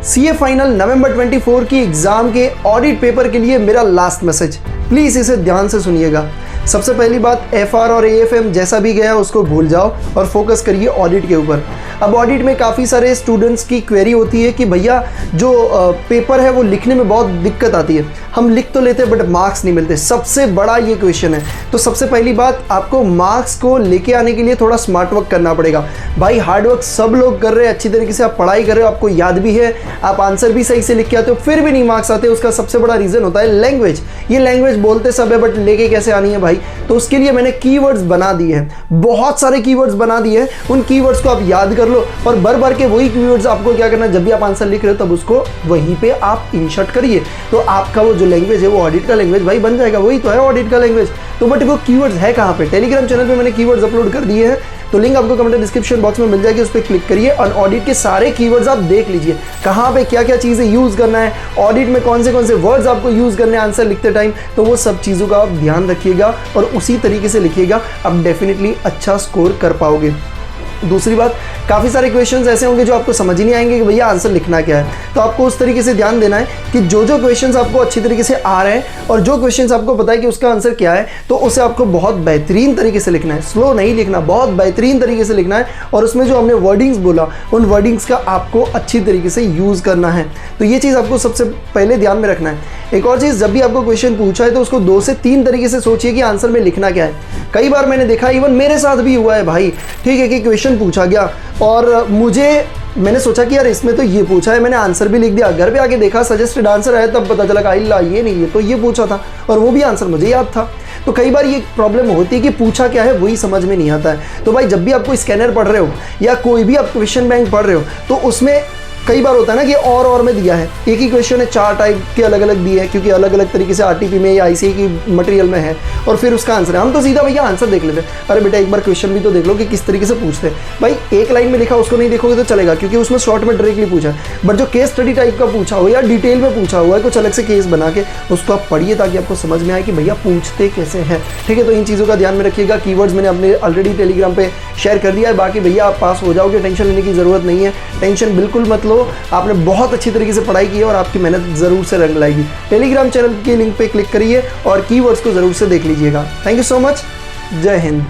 CA final नवंबर 24 की exam के audit paper के लिए मेरा लास्ट मैसेज, प्लीज़ इसे ध्यान से सुनिएगा। सबसे पहली बात, एफआर और एएफएम जैसा भी गया उसको भूल जाओ और फोकस करिए ऑडिट के ऊपर। अब ऑडिट में काफ़ी सारे स्टूडेंट्स की क्वेरी होती है कि भैया जो पेपर है वो लिखने में बहुत दिक्कत आती है, हम लिख तो लेते हैं बट मार्क्स नहीं मिलते। सबसे बड़ा ये क्वेश्चन है। तो सबसे पहली बात, आपको मार्क्स को लेके आने के लिए थोड़ा स्मार्ट वर्क करना पड़ेगा। भाई हार्ड वर्क सब लोग कर रहे हैं, अच्छी तरीके से आप पढ़ाई कर रहे हो, आपको याद भी है, आप आंसर भी सही से लिख के आते हो, फिर भी नहीं मार्क्स आते। उसका सबसे बड़ा रीज़न होता है लैंग्वेज। ये लैंग्वेज बोलते सब है बट लेके कैसे आनी है भाई। तो उसके लिए मैंने कीवर्ड्स बना दिए हैं, बहुत सारे कीवर्ड्स बना दिए हैं। उन कीवर्ड्स को आप याद कर लो और भर भर के वही कीवर्ड्स आपको क्या करना है, जब भी आप आंसर लिख रहे हो तब उसको वहीं पे आप इंसर्ट करिए। तो आपका वो जो लैंग्वेज है वो ऑडिट का लैंग्वेज भाई बन जाएगा। वही तो है ऑडिट का लैंग्वेज। तो बट वो कीवर्ड्स है कहाँ पे? टेलीग्राम चैनल पे मैंने कीवर्ड्स अपलोड कर दिए हैं, तो लिंक आपको कमेंट डिस्क्रिप्शन बॉक्स में मिल जाएगी, उस पर क्लिक करिए और ऑडिट के सारे कीवर्ड्स आप देख लीजिए, कहाँ पे क्या क्या चीज़ें यूज़ करना है, ऑडिट में कौन से वर्ड्स आपको यूज़ करने हैं आंसर लिखते टाइम। तो वो सब चीज़ों का आप ध्यान रखिएगा और उसी तरीके से लिखिएगा, आप डेफिनेटली अच्छा स्कोर कर पाओगे। दूसरी बात, काफ़ी सारे क्वेश्चंस ऐसे होंगे जो आपको समझ ही नहीं आएंगे कि भैया आंसर लिखना क्या है। तो आपको उस तरीके से ध्यान देना है कि जो जो क्वेश्चंस आपको अच्छी तरीके से आ रहे हैं और जो क्वेश्चंस आपको पता है कि उसका आंसर क्या है, तो उसे आपको बहुत बेहतरीन तरीके से लिखना है। स्लो नहीं लिखना, बहुत बेहतरीन तरीके से लिखना है। और उसमें जो हमने वर्डिंग्स बोला, उन वर्डिंग्स का आपको अच्छी तरीके से यूज़ करना है। तो ये चीज़ आपको सबसे पहले ध्यान में रखना है। एक और चीज़, जब भी आपको क्वेश्चन पूछा है तो उसको 2 से 3 तरीके से सोचिए कि आंसर में लिखना क्या है। कई बार मैंने देखा, इवन मेरे साथ भी हुआ है भाई, ठीक है, कि क्वेश्चन पूछा गया और मैंने सोचा कि यार इसमें तो ये पूछा है, मैंने आंसर भी लिख दिया। घर पे आके देखा सजेस्टेड आंसर आया, तब पता चला कि ये नहीं, ये तो ये पूछा था और वो भी आंसर मुझे याद था। तो कई बार ये प्रॉब्लम होती है कि पूछा क्या है वही समझ में नहीं आता है। तो भाई जब भी आप कोई स्कैनर पढ़ रहे हो या कोई भी आप क्वेश्चन बैंक पढ़ रहे हो, तो उसमें कई बार होता है ना कि और में दिया है, एक ही क्वेश्चन है 4 टाइप के अलग अलग दिए हैं, क्योंकि अलग अलग तरीके से आरटीपी में या आईसीए की मटेरियल में है, और फिर उसका आंसर है। हम तो सीधा भैया आंसर देख लेते हैं। अरे बेटा एक बार क्वेश्चन भी तो देख लो कि किस तरीके से पूछते हैं। भाई एक लाइन में लिखा उसको नहीं देखोगे तो चलेगा, क्योंकि उसमें शॉर्ट में डायरेक्टली पूछा है। बट जो केस स्टडी टाइप का पूछा हो या डिटेल में पूछा हुआ है कुछ अलग से केस बना के, उसको आप पढ़िए ताकि आपको समझ में आए कि भैया पूछते कैसे हैं। ठीक है, तो इन चीज़ों का ध्यान में रखिएगा। कीवर्ड्स मैंने अपने ऑलरेडी टेलीग्राम पे शेयर कर दिया है। बाकी भैया आप पास हो जाओगे, टेंशन लेने की ज़रूरत नहीं है। टेंशन बिल्कुल मत लो, आपने बहुत अच्छी तरीके से पढ़ाई की है और आपकी मेहनत ज़रूर से रंग लाएगी। टेलीग्राम चैनल के लिंक पे क्लिक करिए और कीवर्ड्स को ज़रूर से देख लीजिएगा। Thank you so much. जय हिंद।